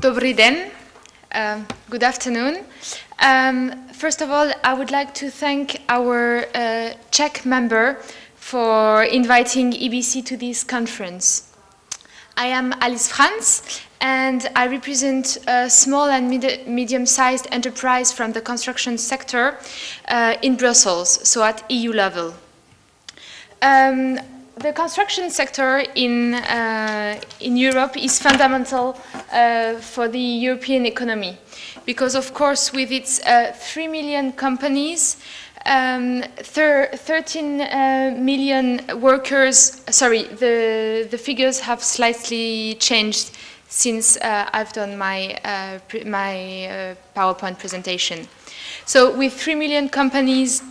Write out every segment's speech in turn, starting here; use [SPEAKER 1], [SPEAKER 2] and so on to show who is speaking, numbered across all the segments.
[SPEAKER 1] Dobrý den. Good afternoon. First of all, I would like to thank our Czech member for inviting E.B.C. to this conference. I am Franz, and I represent a small and medium-sized enterprise from the construction sector in Brussels, so at EU level. The construction sector in Europe is fundamental for the European economy because, of course, with its 3 million companies, 13 million workers, the figures have slightly changed since I've done my PowerPoint presentation. So with 3 million companies,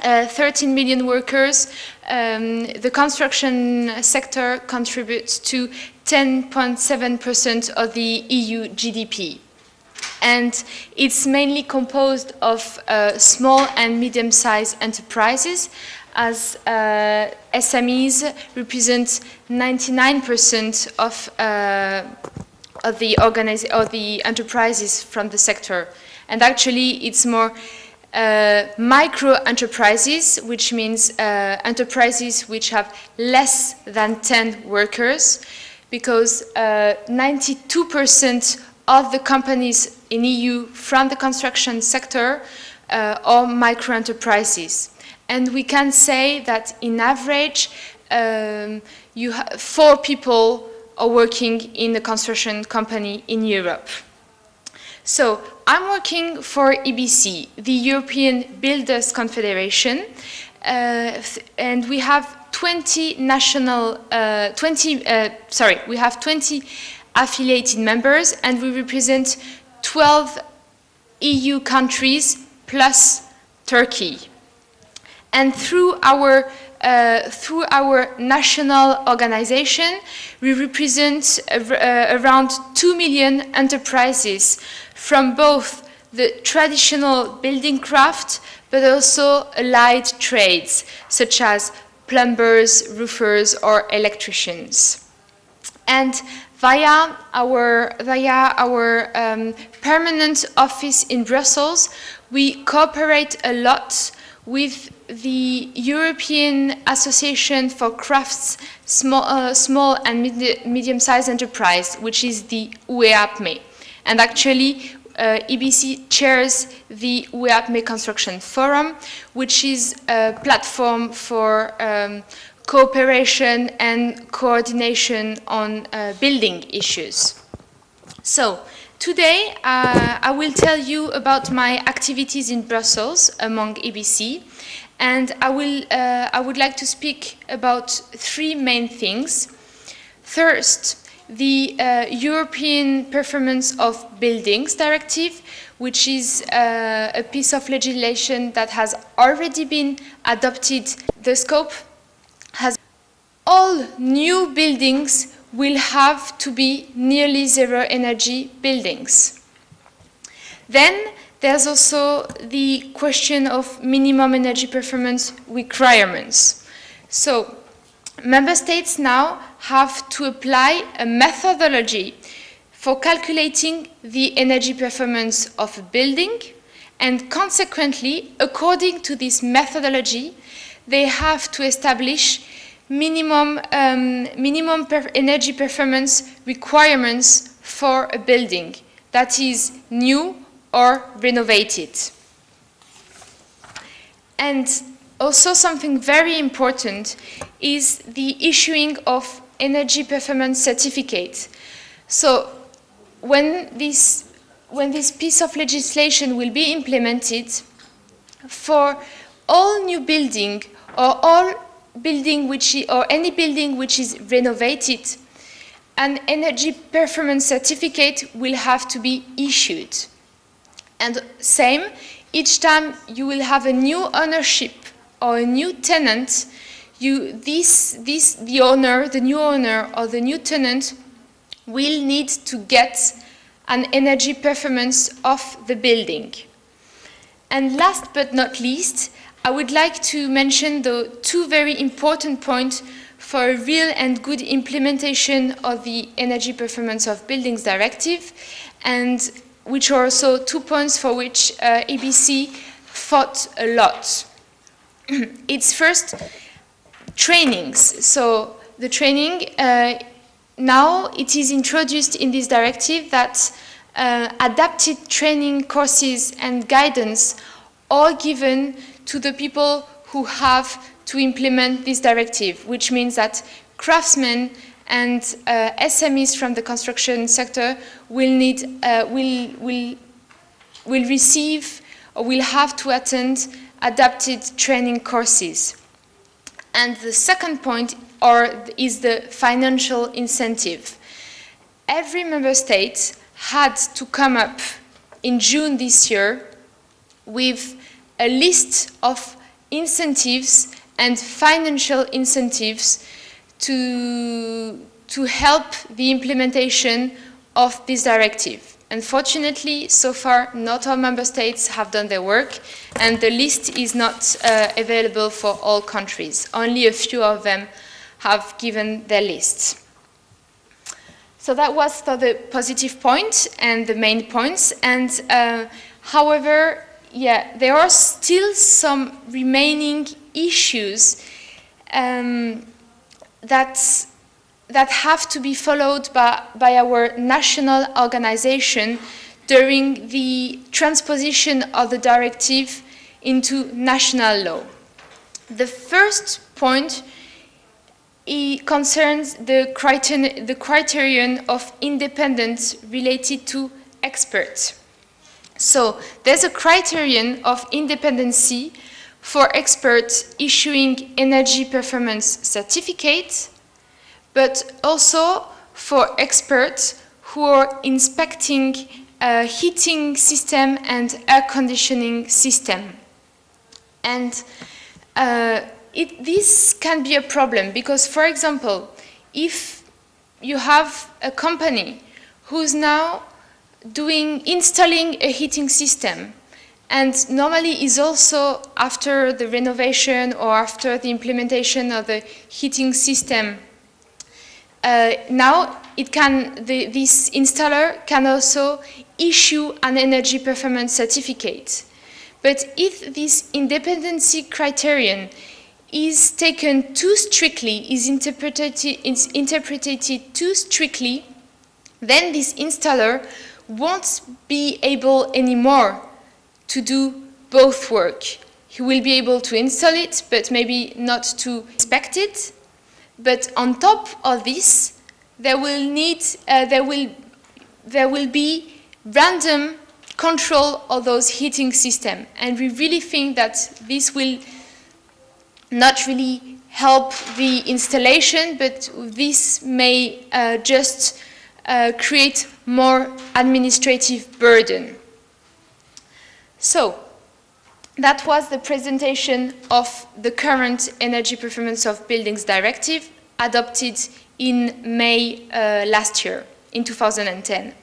[SPEAKER 1] 13 million workers, the construction sector contributes to 10.7% of the EU GDP. And it's mainly composed of small and medium-sized enterprises, as SMEs represent 99% of the enterprises from the sector. And actually, it's more micro-enterprises, which means enterprises which have less than 10 workers, because 92% of the companies in EU from the construction sector are micro-enterprises. And we can say that in average, 4 people are working in a construction company in Europe. So I'm working for E.B.C., the European Builders Confederation, and we have 20 affiliated members, and we represent 12 EU countries plus Turkey. And through our national organization, we represent around 2 million enterprises from both the traditional building craft, but also allied trades, such as plumbers, roofers, or electricians. And via our permanent office in Brussels, we cooperate a lot with the European Association for Crafts, Small and Medium-Sized Enterprise, which is the E.B.C. And actually, E.B.C. chairs the E.B.C. Construction Forum, which is a platform for cooperation and coordination on building issues. So, today I will tell you about my activities in Brussels among E.B.C. and I would like to speak about 3 main things. First, the European Performance of Buildings Directive, which is a piece of legislation that has already been adopted. The scope has all new buildings will have to be nearly zero energy buildings. Then there's also the question of minimum energy performance requirements. So member states now have to apply a methodology for calculating the energy performance of a building, and consequently, according to this methodology, they have to establish minimum energy performance requirements for a building that is new or renovated. And also something very important is the issuing of energy performance certificate. So when this piece of legislation will be implemented, for all new building or any building which is renovated, an energy performance certificate will have to be issued. And same, each time you will have a new ownership or a new tenant, the new owner or the new tenant will need to get an energy performance of the building. And last but not least, I would like to mention the 2 very important points for a real and good implementation of the Energy Performance of Buildings Directive, and which are also 2 points for which E.B.C. fought a lot. It's first trainings. So the training, now it is introduced in this directive that adapted training courses and guidance are given to the people who have to implement this directive, which means that craftsmen and SMEs from the construction sector will receive or will have to attend adapted training courses. And the second point is the financial incentive. Every member state had to come up in June this year with a list of incentives and financial incentives to help the implementation of this directive. Unfortunately, so far, not all member states have done their work, and the list is not available for all countries. Only a few of them have given their lists. So that was for the positive point and the main points. And however, yeah, there are still some remaining issues that have to be followed by our national organization during the transposition of the directive into national law. The first point concerns the criterion of independence related to experts. So there's a criterion of independency for experts issuing energy performance certificates, but also for experts who are inspecting heating system and air conditioning system. And this can be a problem because, for example, if you have a company who's now installing a heating system, and normally is also after the renovation or after the implementation of the heating system, now this installer can also issue an energy performance certificate. But if this independency criterion is taken too strictly, is interpreted too strictly, then this installer won't be able anymore to do both work. He will be able to install it, but maybe not to inspect it. But on top of this, there will be random control of those heating systems. And we really think that this will not really help the installation, but this may just create more administrative burden. So, that was the presentation of the current Energy Performance of Buildings Directive adopted in May last year, in 2010.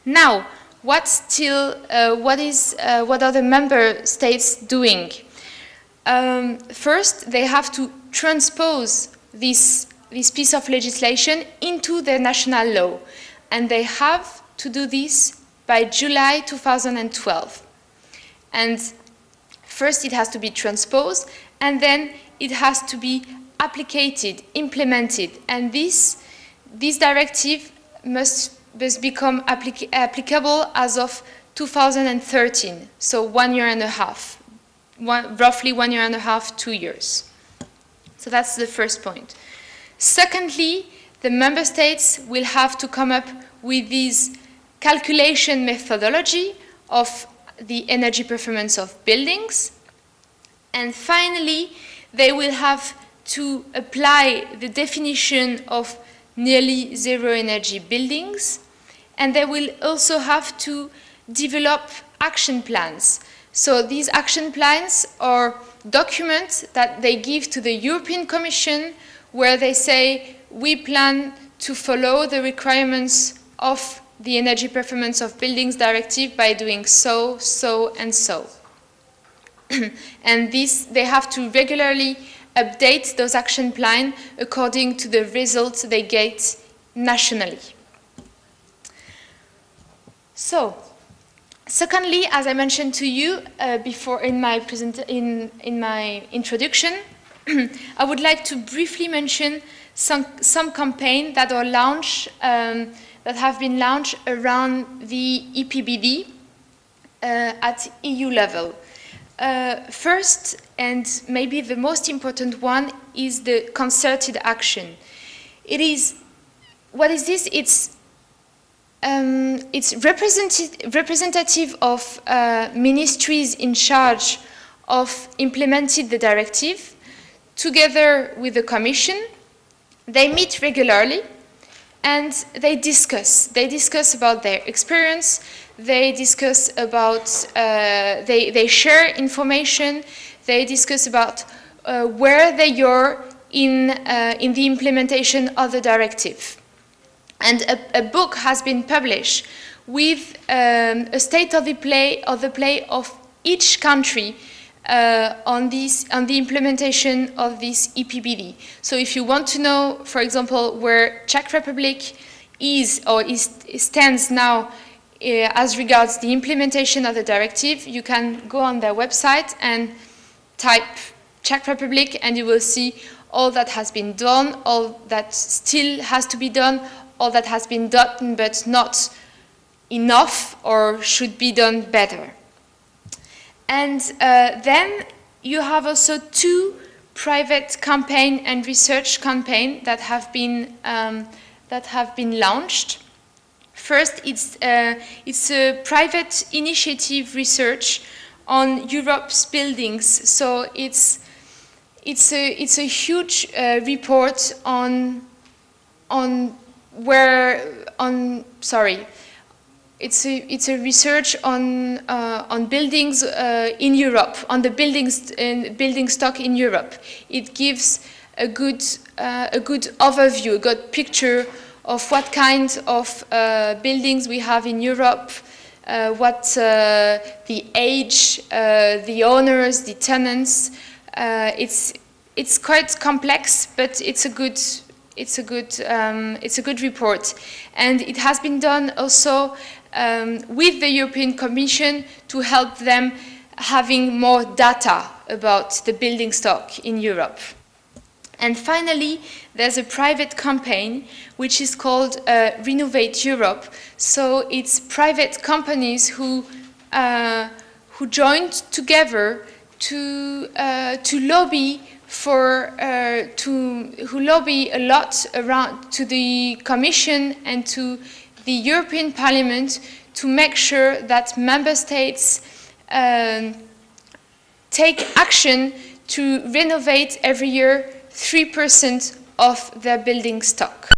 [SPEAKER 1] Now, what are the member states doing? First, they have to transpose this piece of legislation into their national law, and they have to do this by July 2012. And first it has to be transposed, and then it has to be implemented. And this directive must become applicable as of 2013, so 1 year and a half, roughly 1 year and a half, 2 years. So that's the first point. Secondly, the member states will have to come up with this calculation methodology of the energy performance of buildings. And finally, they will have to apply the definition of nearly zero energy buildings, and they will also have to develop action plans. So these action plans are documents that they give to the European Commission where they say, we plan to follow the requirements of the Energy Performance of Buildings Directive by doing so, so, and so. And they have to regularly update those action plans according to the results they get nationally. So, secondly, as I mentioned to you before in my introduction, I would like to briefly mention some campaigns that are that have been launched around the EPBD at EU level. First, and maybe the most important one, is the concerted action. What is this? It's representative of ministries in charge of implementing the directive, together with the Commission. They meet regularly and they discuss. They discuss about their experience. They discuss about, they share information. They discuss about where they are in the implementation of the directive. And a book has been published with a state of the play of each country on the implementation of this EPBD. So if you want to know, for example, where Czech Republic stands now as regards the implementation of the directive, you can go on their website and type Czech Republic, and you will see all that has been done, all that still has to be done, all that has been done but not enough or should be done better. And then you have also two private campaign and research campaign that have been launched. First, it's a private initiative research on Europe's buildings. So it's a huge report It's a research on buildings in Europe, on the building stock in Europe. It gives a good overview, a good picture of what kind of buildings we have in Europe, what the age, the owners, the tenants. It's quite complex, but it's a good report, and it has been done also with the European Commission to help them having more data about the building stock in Europe. And finally, there's a private campaign which is called Renovate Europe. So it's private companies who joined together to lobby who lobby a lot around to the Commission and to the European Parliament to make sure that member states take action to renovate every year 3% of their building stock.